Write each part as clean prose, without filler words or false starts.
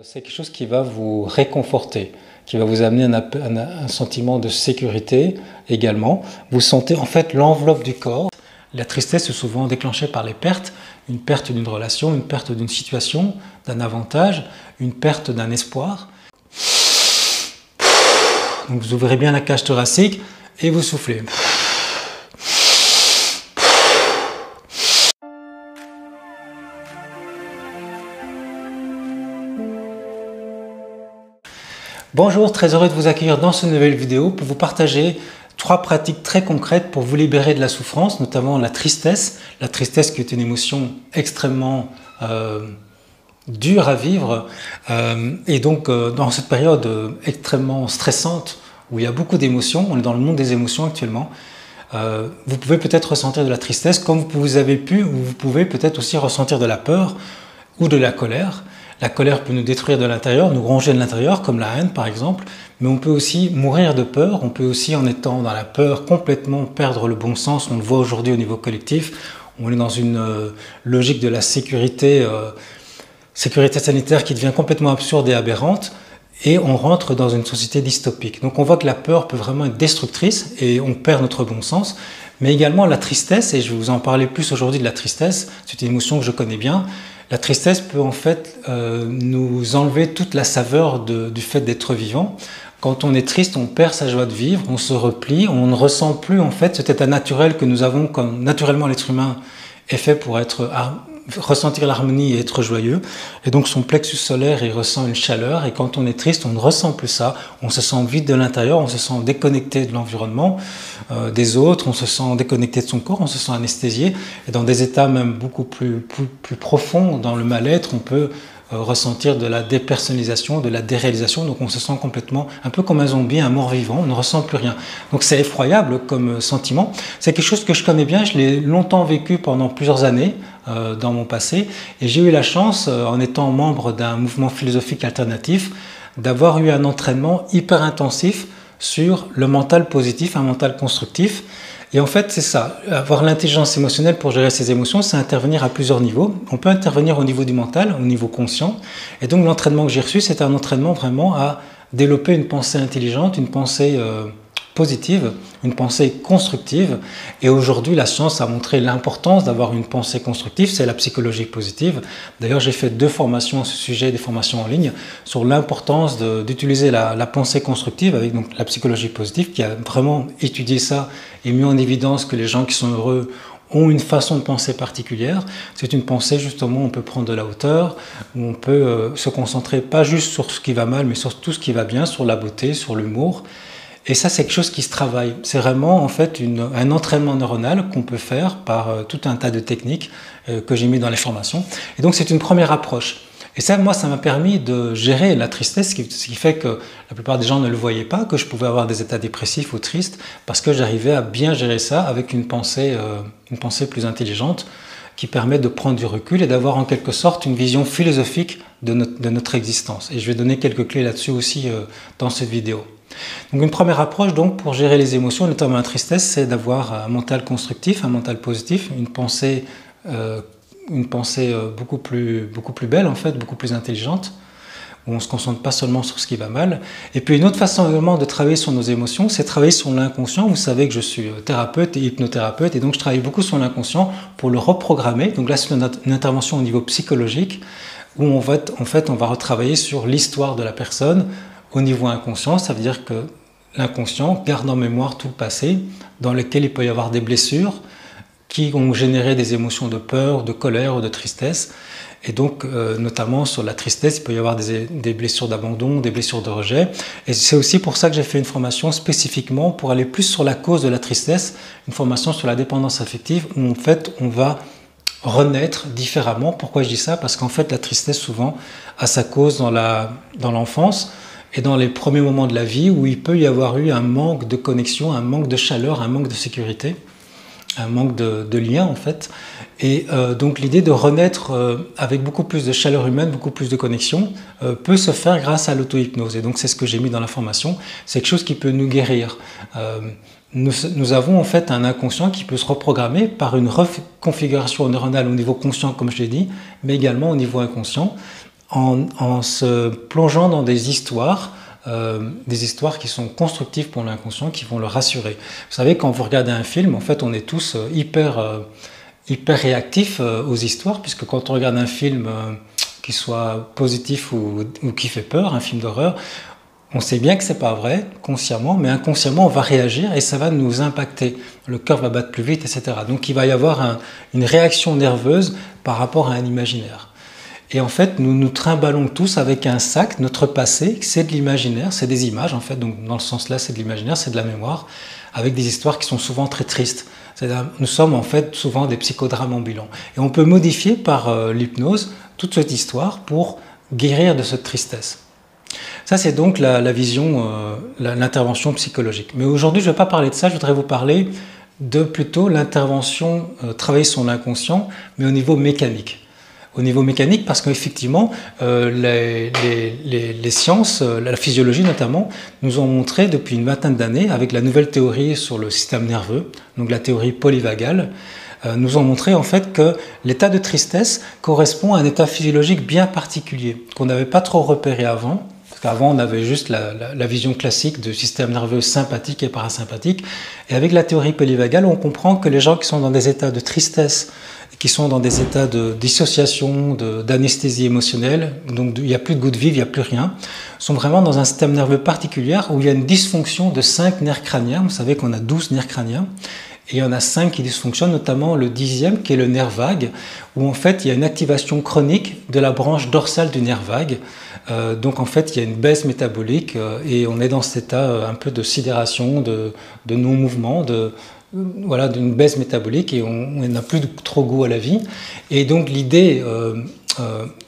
C'est quelque chose qui va vous réconforter, qui va vous amener un sentiment de sécurité également. Vous sentez en fait l'enveloppe du corps. La tristesse est souvent déclenchée par les pertes, une perte d'une relation, une perte d'une situation, d'un avantage, une perte d'un espoir. Donc vous ouvrez bien la cage thoracique et vous soufflez. Bonjour, très heureux de vous accueillir dans cette nouvelle vidéo pour vous partager 3 pratiques très concrètes pour vous libérer de la souffrance, notamment la tristesse. La tristesse qui est une émotion extrêmement dure à vivre et donc dans cette période extrêmement stressante où il y a beaucoup d'émotions, on est dans le monde des émotions actuellement, vous pouvez peut-être ressentir de la tristesse comme vous avez pu ou vous pouvez peut-être aussi ressentir de la peur ou de la colère. La colère peut nous détruire de l'intérieur, nous ronger de l'intérieur, comme la haine par exemple, mais on peut aussi mourir de peur, on peut aussi en étant dans la peur complètement perdre le bon sens, on le voit aujourd'hui au niveau collectif, on est dans une logique de la sécurité sanitaire qui devient complètement absurde et aberrante, et on rentre dans une société dystopique. Donc on voit que la peur peut vraiment être destructrice et on perd notre bon sens, mais également la tristesse, et je vais vous en parler plus aujourd'hui de la tristesse, c'est une émotion que je connais bien. La tristesse peut en fait nous enlever toute la saveur du fait d'être vivant. Quand on est triste, on perd sa joie de vivre, on se replie, on ne ressent plus en fait cet état naturel que nous avons, comme naturellement l'être humain est fait pour ressentir l'harmonie et être joyeux. Et donc son plexus solaire, il ressent une chaleur, et quand on est triste, on ne ressent plus ça. On se sent vide de l'intérieur, on se sent déconnecté de l'environnement, des autres, on se sent déconnecté de son corps, on se sent anesthésié. Et dans des états même beaucoup plus profonds, dans le mal-être, on peut ressentir de la dépersonnalisation, de la déréalisation, donc on se sent complètement, un peu comme un zombie, un mort-vivant, on ne ressent plus rien. Donc c'est effroyable comme sentiment. C'est quelque chose que je connais bien, je l'ai longtemps vécu pendant plusieurs années dans mon passé, et j'ai eu la chance, en étant membre d'un mouvement philosophique alternatif, d'avoir eu un entraînement hyper intensif sur le mental positif, un mental constructif. Et en fait, c'est ça, avoir l'intelligence émotionnelle pour gérer ses émotions, c'est intervenir à plusieurs niveaux. On peut intervenir au niveau du mental, au niveau conscient. Et donc l'entraînement que j'ai reçu, c'est un entraînement vraiment à développer une pensée intelligente, une pensée positive, une pensée constructive. Et aujourd'hui, la science a montré l'importance d'avoir une pensée constructive, c'est la psychologie positive. D'ailleurs, j'ai fait 2 formations à ce sujet, des formations en ligne, sur l'importance d'utiliser la pensée constructive avec donc la psychologie positive, qui a vraiment étudié ça et mis en évidence que les gens qui sont heureux ont une façon de penser particulière. C'est une pensée justement où on peut prendre de la hauteur, où on peut se concentrer pas juste sur ce qui va mal, mais sur tout ce qui va bien, sur la beauté, sur l'humour. Et ça, c'est quelque chose qui se travaille. C'est vraiment en fait un entraînement neuronal qu'on peut faire par tout un tas de techniques que j'ai mis dans les formations. Et donc c'est une première approche. Et ça, moi, ça m'a permis de gérer la tristesse, ce qui fait que la plupart des gens ne le voyaient pas, que je pouvais avoir des états dépressifs ou tristes, parce que j'arrivais à bien gérer ça avec une pensée plus intelligente qui permet de prendre du recul et d'avoir en quelque sorte une vision philosophique de notre existence. Et je vais donner quelques clés là-dessus aussi dans cette vidéo. Donc une première approche donc pour gérer les émotions, notamment la tristesse, c'est d'avoir un mental constructif, un mental positif, une pensée beaucoup plus belle en fait, beaucoup plus intelligente, où on ne se concentre pas seulement sur ce qui va mal. Et puis une autre façon également de travailler sur nos émotions, c'est travailler sur l'inconscient. Vous savez que je suis thérapeute et hypnothérapeute, et donc je travaille beaucoup sur l'inconscient pour le reprogrammer. Donc là c'est une intervention au niveau psychologique, où on va retravailler sur l'histoire de la personne au niveau inconscient. Ça veut dire que l'inconscient garde en mémoire tout le passé, dans lequel il peut y avoir des blessures qui ont généré des émotions de peur, de colère ou de tristesse. Et donc, notamment sur la tristesse, il peut y avoir des blessures d'abandon, des blessures de rejet. Et c'est aussi pour ça que j'ai fait une formation spécifiquement pour aller plus sur la cause de la tristesse, une formation sur la dépendance affective, où en fait, on va renaître différemment. Pourquoi je dis ça? Parce qu'en fait, la tristesse, souvent, a sa cause dans l'enfance et dans les premiers moments de la vie où il peut y avoir eu un manque de connexion, un manque de chaleur, un manque de sécurité, un manque de lien en fait. Et donc l'idée de renaître avec beaucoup plus de chaleur humaine, beaucoup plus de connexion, peut se faire grâce à l'auto-hypnose. Et donc c'est ce que j'ai mis dans la formation, c'est quelque chose qui peut nous guérir. Nous avons en fait un inconscient qui peut se reprogrammer par une reconfiguration neuronale au niveau conscient, comme je l'ai dit, mais également au niveau inconscient, en se plongeant dans des histoires qui sont constructives pour l'inconscient, qui vont le rassurer. Vous savez, quand vous regardez un film, en fait, on est tous hyper réactifs aux histoires, puisque quand on regarde un film qui soit positif ou qui fait peur, un film d'horreur, on sait bien que c'est pas vrai, consciemment, mais inconsciemment, on va réagir et ça va nous impacter. Le cœur va battre plus vite, etc. Donc, il va y avoir une réaction nerveuse par rapport à un imaginaire. Et en fait, nous nous trimballons tous avec un sac, notre passé, c'est de l'imaginaire, c'est des images, en fait. Donc, dans le sens là, c'est de l'imaginaire, c'est de la mémoire, avec des histoires qui sont souvent très tristes. Nous sommes en fait souvent des psychodrames ambulants. Et on peut modifier par l'hypnose toute cette histoire pour guérir de cette tristesse. Ça, c'est donc la vision, l'intervention psychologique. Mais aujourd'hui, je ne vais pas parler de ça, je voudrais vous parler de plutôt l'intervention, travailler son inconscient, mais au niveau mécanique. Au niveau mécanique, parce qu'effectivement, les sciences, la physiologie notamment, nous ont montré depuis une vingtaine d'années, avec la nouvelle théorie sur le système nerveux, donc la théorie polyvagale, nous ont montré en fait que l'état de tristesse correspond à un état physiologique bien particulier, qu'on n'avait pas trop repéré avant. Avant, on avait juste la vision classique du système nerveux sympathique et parasympathique. Et avec la théorie polyvagale, on comprend que les gens qui sont dans des états de tristesse, qui sont dans des états de dissociation, d'anesthésie émotionnelle, donc il n'y a plus de goût de vivre, il n'y a plus rien, sont vraiment dans un système nerveux particulier où il y a une dysfonction de 5 nerfs crâniens. Vous savez qu'on a 12 nerfs crâniens. Et il y en a 5 qui dysfonctionnent, notamment le 10e qui est le nerf vague, où en fait il y a une activation chronique de la branche dorsale du nerf vague. Donc en fait il y a une baisse métabolique et on est dans cet état un peu de sidération, de non-mouvement, voilà, d'une baisse métabolique et on n'a plus trop goût à la vie. Et donc l'idée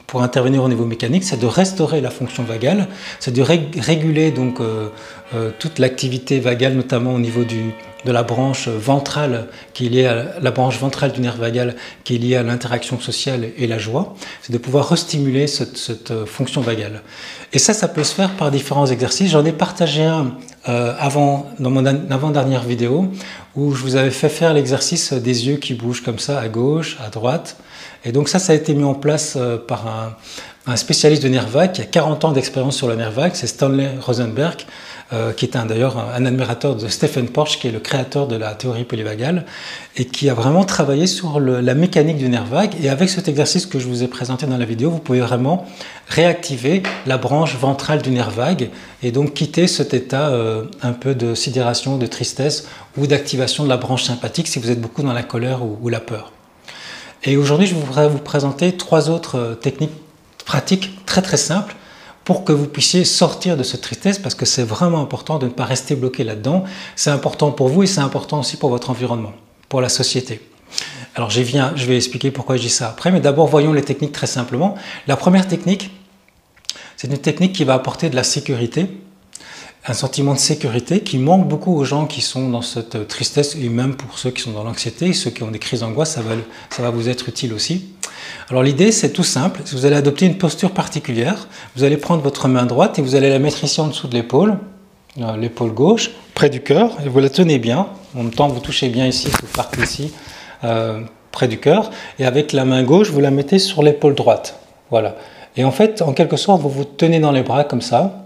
pour intervenir au niveau mécanique, c'est de restaurer la fonction vagale, c'est de réguler donc toute l'activité vagale, notamment au niveau de la branche ventrale qui est liée à la branche ventrale du nerf vagal qui est liée à l'interaction sociale et la joie, c'est de pouvoir restimuler cette fonction vagale. Et ça peut se faire par différents exercices. J'en ai partagé un dans mon avant-dernière vidéo où je vous avais fait faire l'exercice des yeux qui bougent comme ça à gauche, à droite. Et donc ça a été mis en place par un spécialiste de nerf vague qui a 40 ans d'expérience sur le nerf vague, c'est Stanley Rosenberg, qui est d'ailleurs un admirateur de Stephen Porges, qui est le créateur de la théorie polyvagale, et qui a vraiment travaillé sur la mécanique du nerf vague. Et avec cet exercice que je vous ai présenté dans la vidéo, vous pouvez vraiment réactiver la branche ventrale du nerf vague et donc quitter cet état un peu de sidération, de tristesse ou d'activation de la branche sympathique si vous êtes beaucoup dans la colère ou la peur. Et aujourd'hui, je voudrais vous présenter 3 autres techniques pratiques très très simples pour que vous puissiez sortir de cette tristesse, parce que c'est vraiment important de ne pas rester bloqué là-dedans. C'est important pour vous et c'est important aussi pour votre environnement, pour la société. Alors je vais expliquer pourquoi je dis ça après, mais d'abord voyons les techniques très simplement. La première technique, c'est une technique qui va apporter de la sécurité, un sentiment de sécurité qui manque beaucoup aux gens qui sont dans cette tristesse, et même pour ceux qui sont dans l'anxiété, ceux qui ont des crises d'angoisse, ça va vous être utile aussi. Alors l'idée, c'est tout simple, vous allez adopter une posture particulière, vous allez prendre votre main droite et vous allez la mettre ici en dessous de l'épaule gauche, près du cœur, et vous la tenez bien, en même temps vous touchez bien ici, vous partez ici, près du cœur, et avec la main gauche, vous la mettez sur l'épaule droite, voilà. Et en fait, en quelque sorte, vous vous tenez dans les bras comme ça,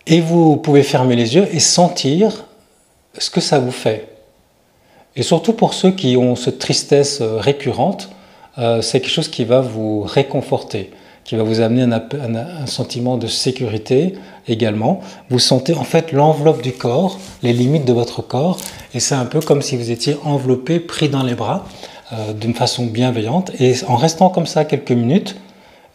et vous pouvez fermer les yeux et sentir ce que ça vous fait. Et surtout pour ceux qui ont cette tristesse récurrente, c'est quelque chose qui va vous réconforter, qui va vous amener un sentiment de sécurité également. Vous sentez en fait l'enveloppe du corps, les limites de votre corps, et c'est un peu comme si vous étiez enveloppé, pris dans les bras, d'une façon bienveillante. Et en restant comme ça quelques minutes,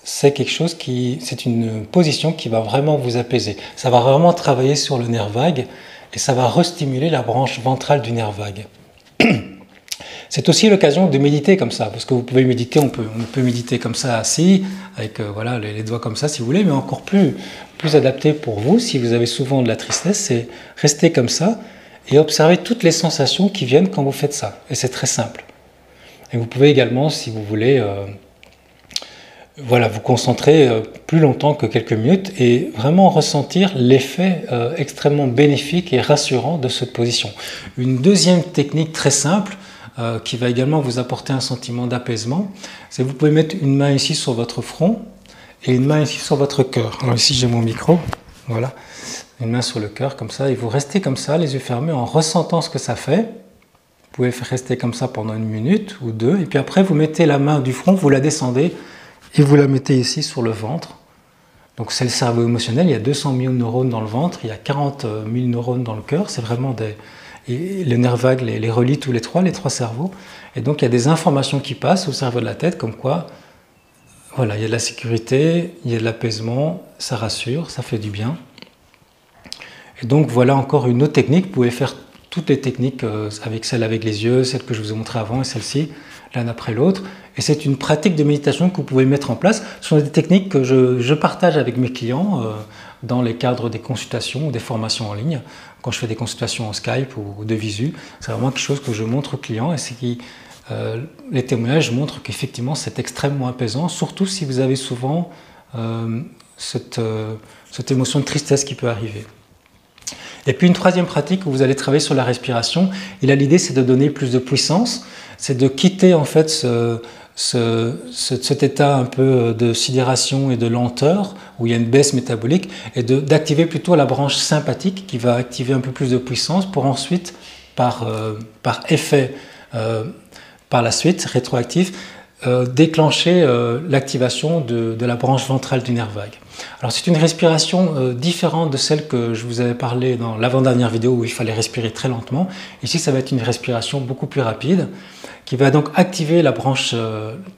c'est une position qui va vraiment vous apaiser. Ça va vraiment travailler sur le nerf vague et ça va restimuler la branche ventrale du nerf vague. C'est aussi l'occasion de méditer comme ça, parce que vous pouvez méditer, on peut méditer comme ça assis, avec voilà, les doigts comme ça si vous voulez, mais encore plus adapté pour vous, si vous avez souvent de la tristesse, c'est rester comme ça et observer toutes les sensations qui viennent quand vous faites ça. Et c'est très simple. Et vous pouvez également, si vous voulez, vous concentrer plus longtemps que quelques minutes et vraiment ressentir l'effet extrêmement bénéfique et rassurant de cette position. Une deuxième technique très simple qui va également vous apporter un sentiment d'apaisement, c'est que vous pouvez mettre une main ici sur votre front et une main ici sur votre cœur. Alors ici j'ai mon micro, voilà, une main sur le cœur comme ça, et vous restez comme ça, les yeux fermés, en ressentant ce que ça fait. Vous pouvez rester comme ça pendant 1 minute ou 2, et puis après vous mettez la main du front, vous la descendez, et vous la mettez ici sur le ventre. Donc c'est le cerveau émotionnel, il y a 200 millions de neurones dans le ventre, il y a 40 000 neurones dans le cœur, c'est vraiment des... Et les nerfs vagues les relient tous les trois cerveaux. Et donc il y a des informations qui passent au cerveau de la tête, comme quoi, voilà, il y a de la sécurité, il y a de l'apaisement, ça rassure, ça fait du bien. Et donc voilà encore une autre technique, vous pouvez faire toutes les techniques avec celle avec les yeux, celle que je vous ai montrée avant et celle-ci, l'un après l'autre. Et c'est une pratique de méditation que vous pouvez mettre en place. Ce sont des techniques que je partage avec mes clients dans les cadres des consultations ou des formations en ligne. Quand je fais des consultations en Skype ou de visu, c'est vraiment quelque chose que je montre aux clients et c'est qui les témoignages montrent qu'effectivement c'est extrêmement apaisant, surtout si vous avez souvent cette émotion de tristesse qui peut arriver. Et puis une troisième pratique où vous allez travailler sur la respiration, et là l'idée c'est de donner plus de puissance, c'est de quitter en fait cet état un peu de sidération et de lenteur où il y a une baisse métabolique et d'activer plutôt la branche sympathique qui va activer un peu plus de puissance pour ensuite par effet par la suite rétroactif déclencher l'activation de la branche ventrale du nerf vague. Alors c'est une respiration différente de celle que je vous avais parlé dans l'avant-dernière vidéo où il fallait respirer très lentement. Ici ça va être une respiration beaucoup plus rapide qui va donc activer la branche,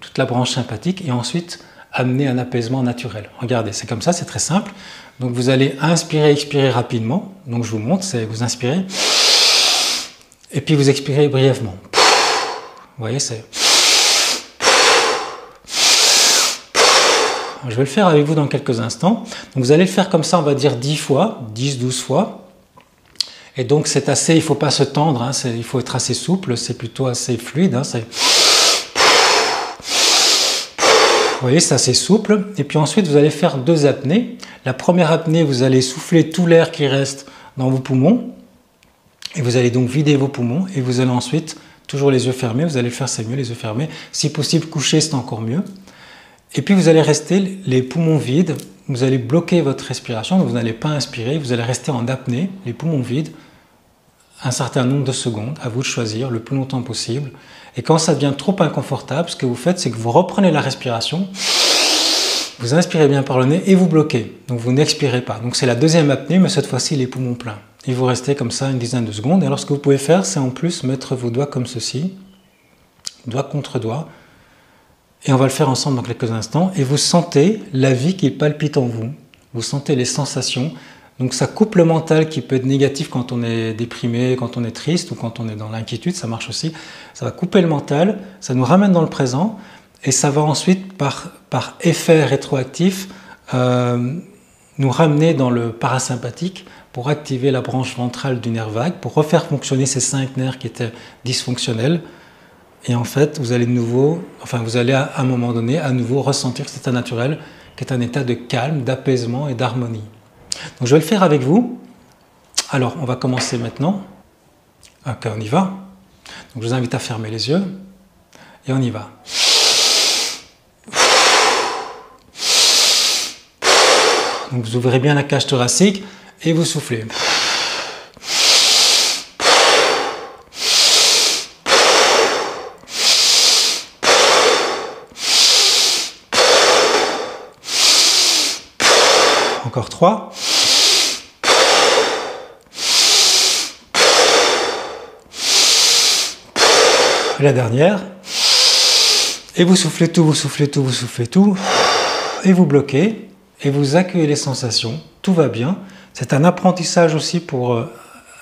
toute la branche sympathique et ensuite amener un apaisement naturel. Regardez, c'est comme ça, c'est très simple. Donc vous allez inspirer, expirer rapidement. Donc je vous montre, c'est vous inspirez et puis vous expirez brièvement. Vous voyez, c'est... Je vais le faire avec vous dans quelques instants. Donc vous allez le faire comme ça, on va dire 10 fois, 10-12 fois. Et donc c'est assez, il ne faut pas se tendre, hein, il faut être assez souple, c'est plutôt assez fluide. Hein, vous voyez, c'est assez souple. Et puis ensuite, vous allez faire 2 apnées. La première apnée, vous allez souffler tout l'air qui reste dans vos poumons. Et vous allez donc vider vos poumons. Et vous allez ensuite, toujours les yeux fermés, vous allez le faire, c'est mieux, les yeux fermés. Si possible, coucher, c'est encore mieux. Et puis vous allez rester les poumons vides, vous allez bloquer votre respiration, donc vous n'allez pas inspirer, vous allez rester en apnée, les poumons vides, un certain nombre de secondes, à vous de choisir le plus longtemps possible. Et quand ça devient trop inconfortable, ce que vous faites, c'est que vous reprenez la respiration, vous inspirez bien par le nez et vous bloquez, donc vous n'expirez pas. Donc c'est la deuxième apnée, mais cette fois-ci les poumons pleins. Et vous restez comme ça une dizaine de secondes. Et alors ce que vous pouvez faire, c'est en plus mettre vos doigts comme ceci, doigt contre doigt. Et on va le faire ensemble dans quelques instants. Et vous sentez la vie qui palpite en vous. Vous sentez les sensations. Donc ça coupe le mental qui peut être négatif quand on est déprimé, quand on est triste ou quand on est dans l'inquiétude. Ça marche aussi. Ça va couper le mental. Ça nous ramène dans le présent. Et ça va ensuite, par effet rétroactif, nous ramener dans le parasympathique pour activer la branche ventrale du nerf vague, pour refaire fonctionner ces 5 nerfs qui étaient dysfonctionnels. Et en fait, vous allez à un moment donné à nouveau ressentir cet état naturel qui est un état de calme, d'apaisement et d'harmonie. Donc je vais le faire avec vous. Alors, on va commencer maintenant. Ok, on y va. Donc je vous invite à fermer les yeux et on y va. Donc vous ouvrez bien la cage thoracique et vous soufflez. Encore 3. Et la dernière. Et vous soufflez tout, vous soufflez tout, vous soufflez tout. Et vous bloquez. Et vous accueillez les sensations. Tout va bien. C'est un apprentissage aussi pour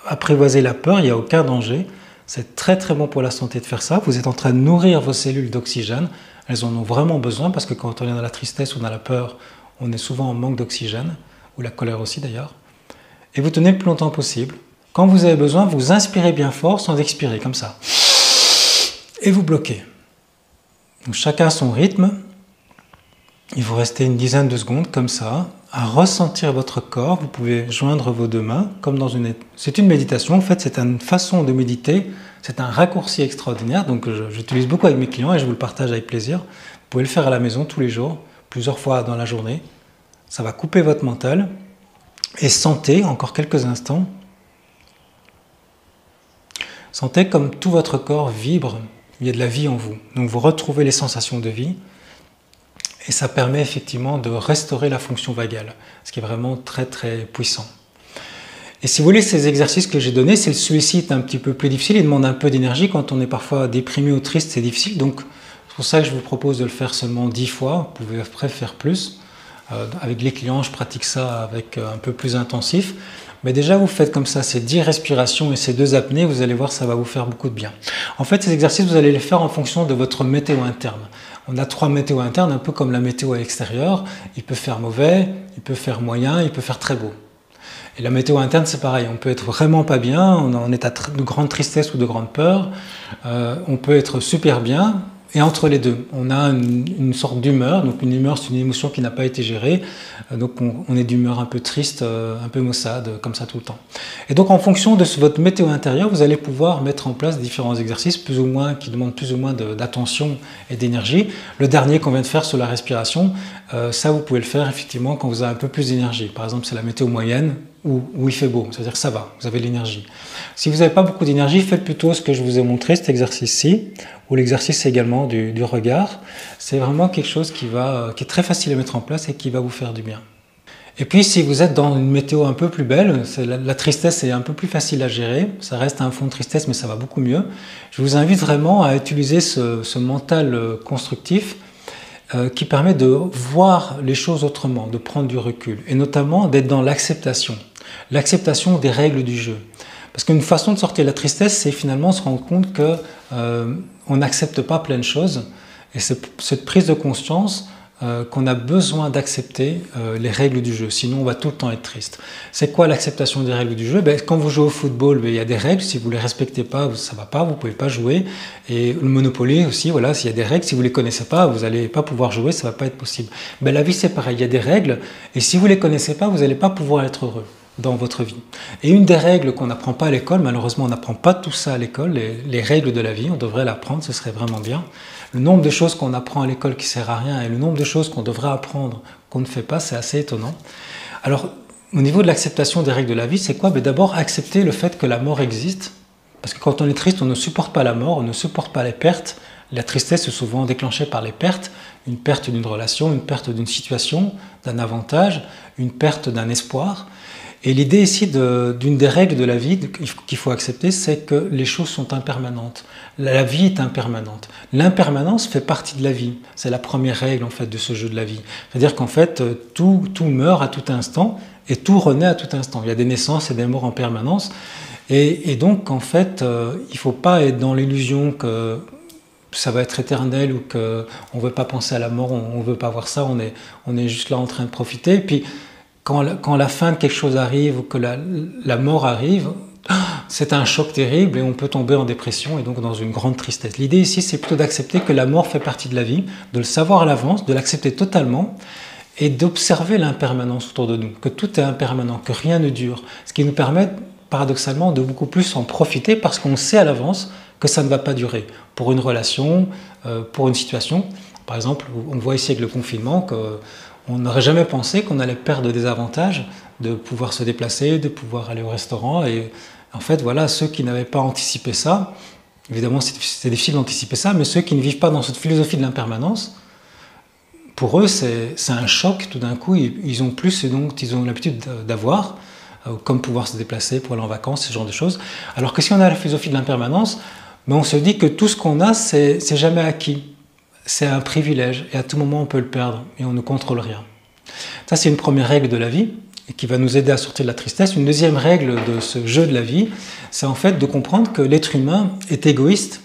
apprivoiser la peur. Il n'y a aucun danger. C'est très très bon pour la santé de faire ça. Vous êtes en train de nourrir vos cellules d'oxygène. Elles en ont vraiment besoin parce que quand on est dans la tristesse ou dans la peur, on est souvent en manque d'oxygène, ou la colère aussi d'ailleurs. Et vous tenez le plus longtemps possible. Quand vous avez besoin, vous inspirez bien fort sans expirer, comme ça. Et vous bloquez. Donc chacun son rythme. Il vous restez une dizaine de secondes, comme ça, à ressentir votre corps. Vous pouvez joindre vos 2 mains, comme dans une... C'est une méditation, en fait, c'est une façon de méditer. C'est un raccourci extraordinaire, donc j'utilise beaucoup avec mes clients et je vous le partage avec plaisir. Vous pouvez le faire à la maison tous les jours. plusieurs fois dans la journée. Ça va couper votre mental. Et sentez, encore quelques instants, sentez comme tout votre corps vibre, il y a de la vie en vous. Donc vous retrouvez les sensations de vie et ça permet effectivement de restaurer la fonction vagale, ce qui est vraiment très très puissant. Et si vous voulez, ces exercices que j'ai donnés, celui-ci est un petit peu plus difficile, il demande un peu d'énergie. Quand on est parfois déprimé ou triste, c'est difficile. Donc c'est pour ça que je vous propose de le faire seulement 10 fois, vous pouvez après faire plus. Avec les clients, je pratique ça avec un peu plus intensif. Mais déjà, vous faites comme ça, ces 10 respirations et ces 2 apnées, vous allez voir, ça va vous faire beaucoup de bien. En fait, ces exercices, vous allez les faire en fonction de votre météo interne. On a 3 météos internes, un peu comme la météo à l'extérieur. Il peut faire mauvais, il peut faire moyen, il peut faire très beau. Et la météo interne, c'est pareil. On peut être vraiment pas bien, on est en état de grande tristesse ou de grande peur. On peut être super bien. Et entre les deux, on a une sorte d'humeur. Donc une humeur, c'est une émotion qui n'a pas été gérée. Donc on est d'humeur un peu triste, un peu maussade, comme ça tout le temps. Et donc en fonction de votre météo intérieur, vous allez pouvoir mettre en place différents exercices plus ou moins, qui demandent plus ou moins d'attention et d'énergie. Le dernier qu'on vient de faire sur la respiration, ça vous pouvez le faire effectivement quand vous avez un peu plus d'énergie. Par exemple, c'est la météo moyenne où il fait beau, c'est-à-dire que ça va, vous avez de l'énergie. Si vous n'avez pas beaucoup d'énergie, faites plutôt ce que je vous ai montré, cet exercice-ci, ou l'exercice également du regard. C'est vraiment quelque chose qui est très facile à mettre en place et qui va vous faire du bien. Et puis si vous êtes dans une météo un peu plus belle, la tristesse est un peu plus facile à gérer, ça reste un fond de tristesse mais ça va beaucoup mieux. Je vous invite vraiment à utiliser ce mental constructif qui permet de voir les choses autrement, de prendre du recul et notamment d'être dans l'acceptation des règles du jeu. Parce qu'une façon de sortir de la tristesse, c'est finalement se rendre compte qu'on n'accepte pas plein de choses et c'est cette prise de conscience qu'on a besoin d'accepter les règles du jeu, sinon on va tout le temps être triste. C'est quoi l'acceptation des règles du jeu? Quand vous jouez au football, il y a des règles, si vous ne les respectez pas, ça ne va pas, vous ne pouvez pas jouer. Et le Monopoly aussi, voilà, s'il y a des règles, si vous ne les connaissez pas, vous n'allez pas pouvoir jouer, ça ne va pas être possible. La vie c'est pareil, il y a des règles, et si vous ne les connaissez pas, vous n'allez pas pouvoir être heureux dans votre vie. Et une des règles qu'on n'apprend pas à l'école, malheureusement on n'apprend pas tout ça à l'école, les règles de la vie, on devrait l'apprendre, ce serait vraiment bien. Le nombre de choses qu'on apprend à l'école qui ne sert à rien et le nombre de choses qu'on devrait apprendre qu'on ne fait pas, c'est assez étonnant. Alors, au niveau de l'acceptation des règles de la vie, c'est quoi? D'abord, accepter le fait que la mort existe. Parce que quand on est triste, on ne supporte pas la mort, on ne supporte pas les pertes. La tristesse est souvent déclenchée par les pertes. Une perte d'une relation, une perte d'une situation, d'un avantage, une perte d'un espoir. Et l'idée ici d'une des règles de la vie qu'il faut accepter, c'est que les choses sont impermanentes. La vie est impermanente. L'impermanence fait partie de la vie. C'est la première règle en fait de ce jeu de la vie. C'est-à-dire qu'en fait, tout meurt à tout instant et tout renaît à tout instant. Il y a des naissances et des morts en permanence. Et donc en fait, il ne faut pas être dans l'illusion que ça va être éternel ou qu'on ne veut pas penser à la mort, on ne veut pas voir ça, on est juste là en train de profiter. Et puis, quand la fin de quelque chose arrive ou que la mort arrive, c'est un choc terrible et on peut tomber en dépression et donc dans une grande tristesse. L'idée ici, c'est plutôt d'accepter que la mort fait partie de la vie, de le savoir à l'avance, de l'accepter totalement et d'observer l'impermanence autour de nous, que tout est impermanent, que rien ne dure, ce qui nous permet paradoxalement de beaucoup plus en profiter parce qu'on sait à l'avance que ça ne va pas durer. Pour une relation, pour une situation, par exemple, on voit ici avec le confinement que on n'aurait jamais pensé qu'on allait perdre des avantages de pouvoir se déplacer, de pouvoir aller au restaurant. Et en fait, voilà, ceux qui n'avaient pas anticipé ça, évidemment c'est difficile d'anticiper ça, mais ceux qui ne vivent pas dans cette philosophie de l'impermanence, pour eux c'est un choc tout d'un coup, ils ont plus et donc ils ont l'habitude d'avoir, comme pouvoir se déplacer pour aller en vacances, ce genre de choses. Alors que si on a la philosophie de l'impermanence, on se dit que tout ce qu'on a, c'est jamais acquis. C'est un privilège et à tout moment on peut le perdre et on ne contrôle rien. Ça c'est une première règle de la vie et qui va nous aider à sortir de la tristesse. Une deuxième règle de ce jeu de la vie, c'est en fait de comprendre que l'être humain est égoïste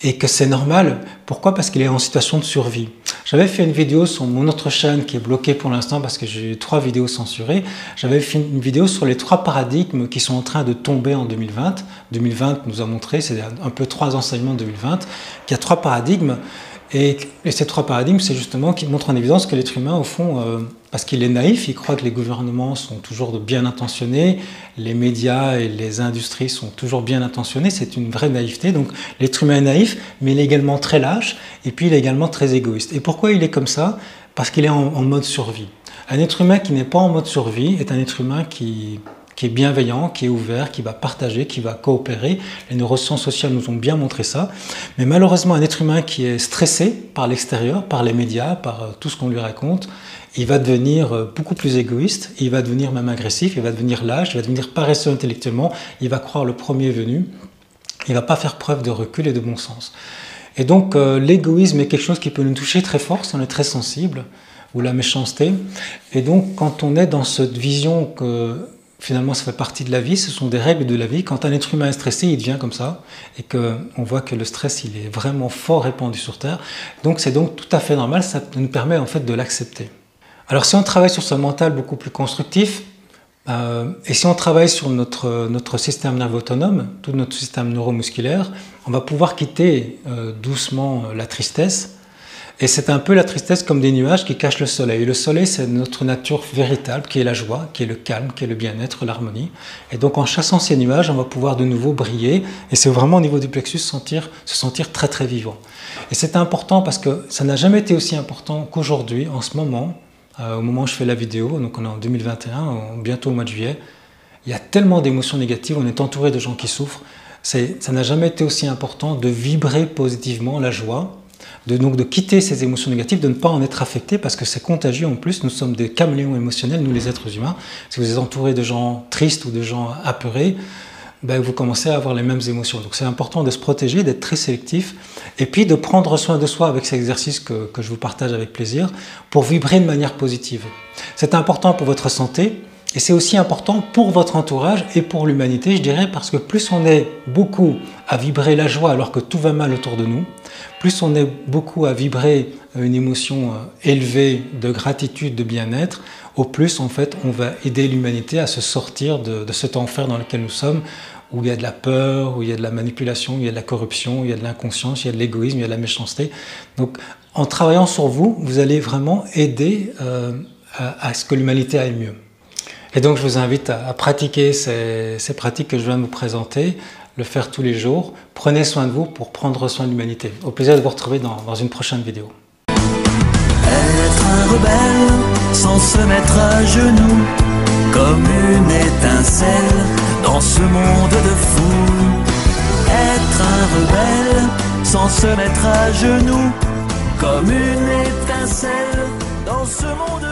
et que c'est normal. Pourquoi? Parce qu'il est en situation de survie. J'avais fait une vidéo sur mon autre chaîne qui est bloquée pour l'instant parce que j'ai eu 3 vidéos censurées. J'avais fait une vidéo sur les 3 paradigmes qui sont en train de tomber en 2020. 2020 nous a montré, c'est un peu 3 enseignements de 2020, qu'il y a 3 paradigmes. Et ces 3 paradigmes, c'est justement qui montrent en évidence que l'être humain, au fond, parce qu'il est naïf, il croit que les gouvernements sont toujours bien intentionnés, les médias et les industries sont toujours bien intentionnés, c'est une vraie naïveté. Donc l'être humain est naïf, mais il est également très lâche, et puis il est également très égoïste. Et pourquoi il est comme ça? parce qu'il est en mode survie. Un être humain qui n'est pas en mode survie est un être humain qui est bienveillant, qui est ouvert, qui va partager, qui va coopérer. Les neurosciences sociales nous ont bien montré ça. Mais malheureusement, un être humain qui est stressé par l'extérieur, par les médias, par tout ce qu'on lui raconte, il va devenir beaucoup plus égoïste, il va devenir même agressif, il va devenir lâche, il va devenir paresseux intellectuellement, il va croire le premier venu, il ne va pas faire preuve de recul et de bon sens. Et donc l'égoïsme est quelque chose qui peut nous toucher très fort si on est très sensible, ou la méchanceté. Et donc quand on est dans cette vision que finalement ça fait partie de la vie, ce sont des règles de la vie, quand un être humain est stressé, il devient comme ça, et qu'on voit que le stress il est vraiment fort répandu sur Terre, donc c'est donc tout à fait normal, ça nous permet en fait de l'accepter. Alors si on travaille sur ce mental beaucoup plus constructif, et si on travaille sur notre système nerveux autonome, tout notre système neuromusculaire, on va pouvoir quitter doucement la tristesse. Et c'est un peu la tristesse comme des nuages qui cachent le soleil. Et le soleil, c'est notre nature véritable, qui est la joie, qui est le calme, qui est le bien-être, l'harmonie. Et donc en chassant ces nuages, on va pouvoir de nouveau briller. Et c'est vraiment au niveau du plexus se sentir très très vivant. Et c'est important parce que ça n'a jamais été aussi important qu'aujourd'hui, en ce moment, au moment où je fais la vidéo, donc on est en 2021, bientôt au mois de juillet, il y a tellement d'émotions négatives, on est entouré de gens qui souffrent, ça n'a jamais été aussi important de vibrer positivement la joie, donc de quitter ces émotions négatives, de ne pas en être affecté parce que c'est contagieux en plus, nous sommes des caméléons émotionnels, nous les êtres humains. Si vous êtes entouré de gens tristes ou de gens apeurés, ben vous commencez à avoir les mêmes émotions. Donc c'est important de se protéger, d'être très sélectif et puis de prendre soin de soi avec ces exercices que je vous partage avec plaisir pour vibrer de manière positive. C'est important pour votre santé et c'est aussi important pour votre entourage et pour l'humanité, je dirais, parce que plus on est beaucoup à vibrer la joie alors que tout va mal autour de nous, plus on est beaucoup à vibrer une émotion élevée de gratitude, de bien-être, au plus en fait on va aider l'humanité à se sortir de cet enfer dans lequel nous sommes, où il y a de la peur, où il y a de la manipulation, où il y a de la corruption, où il y a de l'inconscience, il y a de l'égoïsme, il y a de la méchanceté. Donc en travaillant sur vous, vous allez vraiment aider à ce que l'humanité aille mieux. Et donc je vous invite à pratiquer ces pratiques que je viens de vous présenter, le faire tous les jours. Prenez soin de vous pour prendre soin de l'humanité. Au plaisir de vous retrouver dans une prochaine vidéo. Être un rebelle sans se mettre à genoux, comme une étincelle dans ce monde de fous. Être un rebelle sans se mettre à genoux, comme une étincelle dans ce monde de fous.